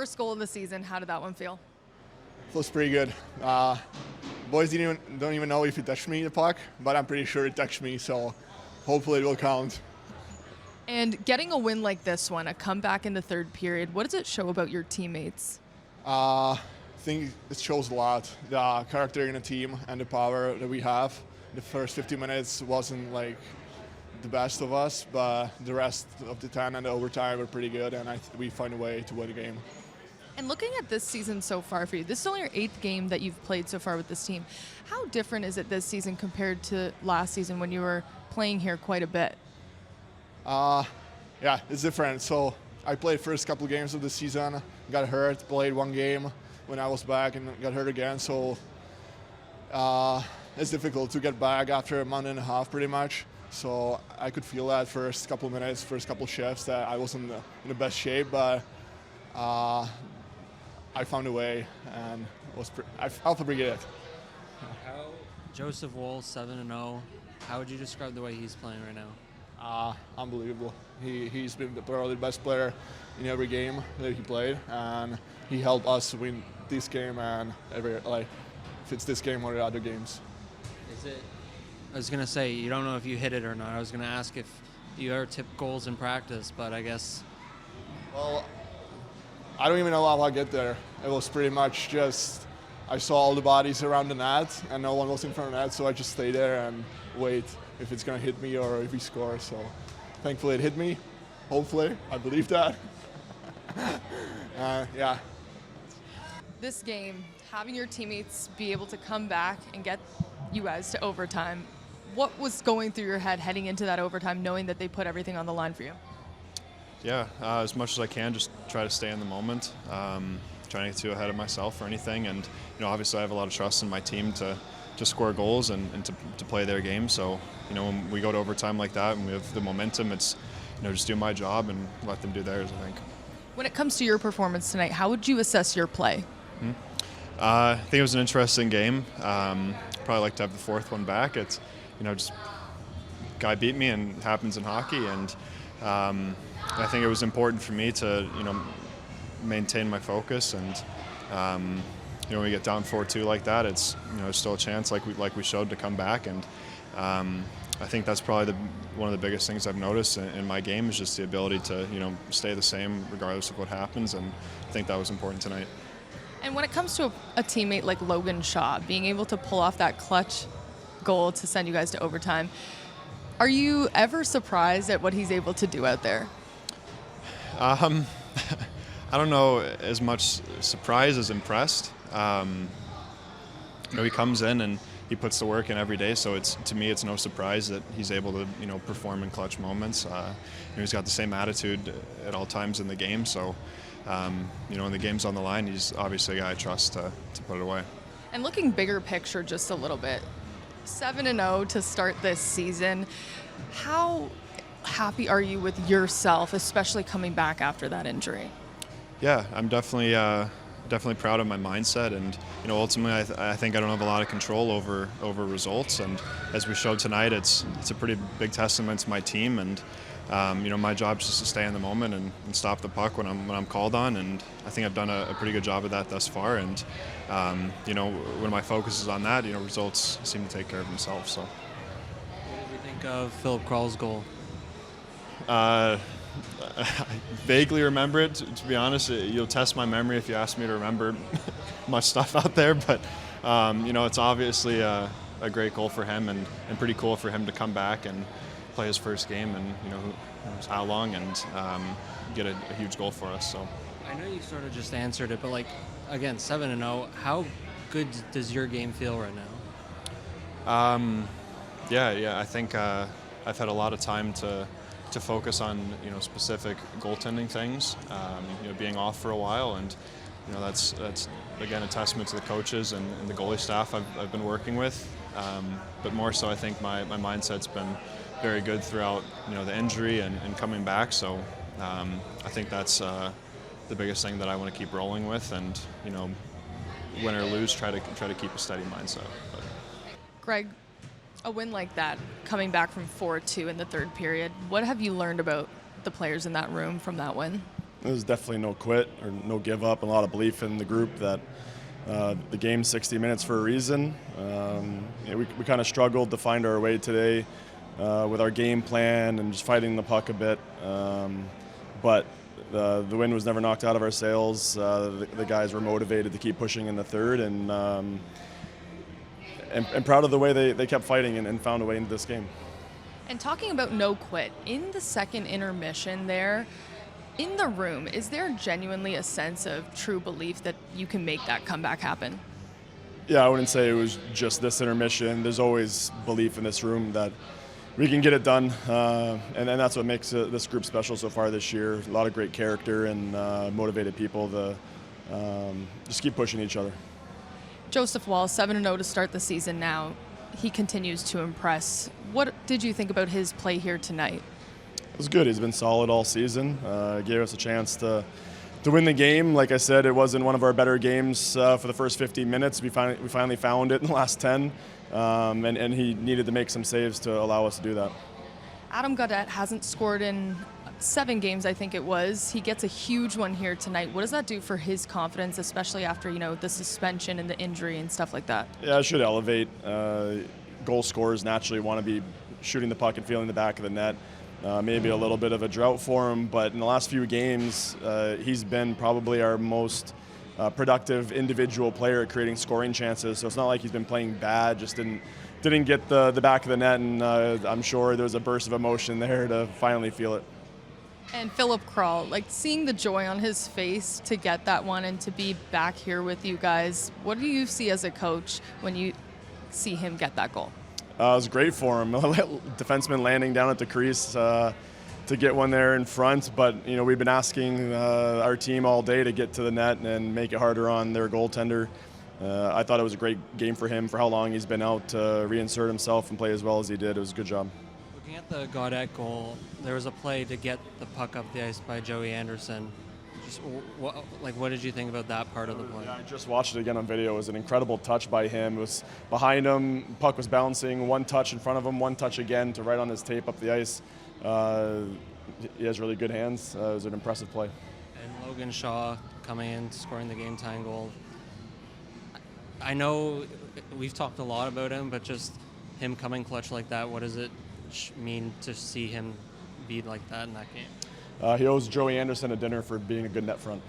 First goal of the season, how did that one feel? Feels pretty good. Boys don't even know if it touched me, the puck, but I'm pretty sure it touched me, so hopefully it will count. And getting a win like this one, a comeback in the third period, what does it show about your teammates? I think it shows a lot, the character in the team and the power that we have. The first 50 minutes wasn't like the best of us, but the rest of the 10 and the overtime were pretty good, and we found a way to win the game. And looking at this season so far for you, this is only your 8th game that you've played so far with this team. How different is it this season compared to last season when you were playing here quite a bit? Yeah, it's different. So I played first couple games of the season, got hurt, played one game when I was back and got hurt again. So it's difficult to get back after a month and a half pretty much. So I could feel that first couple minutes, first couple shifts that I wasn't in the best shape, but I found a way and I felt pretty good. How Joseph Woll 7-0. How would you describe the way he's playing right now? Unbelievable. He's been probably the best player in every game that he played, and he helped us win this game and if it's this game or the other games. I was gonna say you don't know if you hit it or not. I was gonna ask if you ever tip goals in practice, but I guess. Well, I don't even know how I get there. It was pretty much just I saw all the bodies around the net and no one was in front of the net, so I just stayed there and wait if it's going to hit me or if we score. So thankfully it hit me. Hopefully. I believe that. Yeah. This game, having your teammates be able to come back and get you guys to overtime, what was going through your head heading into that overtime knowing that they put everything on the line for you? Yeah, as much as I can, just try to stay in the moment, trying to get too ahead of myself or anything. And obviously I have a lot of trust in my team to score goals and to play their game. So when we go to overtime like that and we have the momentum, it's just do my job and let them do theirs, I think. When it comes to your performance tonight, how would you assess your play? I think it was an interesting game. Probably like to have the fourth one back. It's just guy beat me, and it happens in hockey, and I think it was important for me to maintain my focus, and when we get down 4-2 like that, it's there's still a chance like we showed to come back, and I think that's probably one of the biggest things I've noticed in my game is just the ability to stay the same regardless of what happens, and I think that was important tonight. And when it comes to a teammate like Logan Shaw, being able to pull off that clutch goal to send you guys to overtime, are you ever surprised at what he's able to do out there? I don't know, as much surprised as impressed. He comes in and he puts the work in every day, so to me it's no surprise that he's able to perform in clutch moments. He's got the same attitude at all times in the game, so when the game's on the line, he's obviously a guy I trust to put it away. And looking bigger picture just a little bit, 7-0 to start this season, how happy are you with yourself, especially coming back after that injury? Yeah, I'm definitely proud of my mindset, and ultimately I think I don't have a lot of control over results, and as we showed tonight, it's a pretty big testament to my team, and my job is just to stay in the moment and stop the puck when I'm called on, and I think I've done a pretty good job of that thus far, and when my focus is on that, results seem to take care of themselves. So. What did you think of Filip Král's goal? I vaguely remember it, to be honest. You'll test my memory if you ask me to remember much stuff out there, but it's obviously a great goal for him, and pretty cool for him to come back and play his first game, and who knows how long, and get a huge goal for us. So I know you sort of just answered it, but again, 7-0. How good does your game feel right now? Yeah. I think I've had a lot of time to focus on specific goaltending things. Being off for a while, and that's again a testament to the coaches and the goalie staff I've been working with. But more so, I think my mindset's been very good throughout the injury and coming back. So I think that's the biggest thing that I want to keep rolling with, and win or lose, try to keep a steady mindset. But. Greg, a win like that, coming back from 4-2 in the third period, what have you learned about the players in that room from that win? There's definitely no quit or no give up, and a lot of belief in the group that the game's 60 minutes for a reason. We kind of struggled to find our way today with our game plan and just fighting the puck a bit. But the wind was never knocked out of our sails. The guys were motivated to keep pushing in the third, and proud of the way they kept fighting and found a way into this game. And talking about no quit, in the second intermission there, in the room, is there genuinely a sense of true belief that you can make that comeback happen? Yeah, I wouldn't say it was just this intermission. There's always belief in this room that we can get it done, and that's what makes this group special so far this year. A lot of great character and motivated people to just keep pushing each other. Joseph Woll, 7-0 to start the season now. He continues to impress. What did you think about his play here tonight? It was good. He's been solid all season. Gave us a chance to win the game. Like I said, it wasn't one of our better games for the first 15 minutes. We finally found it in the last 10, and he needed to make some saves to allow us to do that. Adam Gaudette hasn't scored in 7 games, I think it was. He gets a huge one here tonight. What does that do for his confidence, especially after, the suspension and the injury and stuff like that? Yeah, it should elevate. Goal scorers naturally want to be shooting the puck and feeling the back of the net. Maybe a little bit of a drought for him, but in the last few games, he's been probably our most productive individual player at creating scoring chances. So it's not like he's been playing bad, just didn't get the back of the net, and I'm sure there was a burst of emotion there to finally feel it. And Filip Kral, seeing the joy on his face to get that one and to be back here with you guys, what do you see as a coach when you see him get that goal? It was great for him. Defenseman landing down at the crease to get one there in front, but we've been asking our team all day to get to the net and make it harder on their goaltender. I thought it was a great game for him for how long he's been out to reinsert himself and play as well as he did. It was a good job. Looking at the Gaudette goal, there was a play to get the puck up the ice by Joey Anderson. What did you think about that part of the play? Yeah, I just watched it again on video. It was an incredible touch by him. It was behind him, puck was bouncing, one touch in front of him, one touch again to right on his tape up the ice. He has really good hands. It was an impressive play. And Logan Shaw coming in, scoring the game-tying goal. I know we've talked a lot about him, but just him coming clutch like that, what does it mean to see him be like that in that game? He owes Joey Anderson a dinner for being a good net front.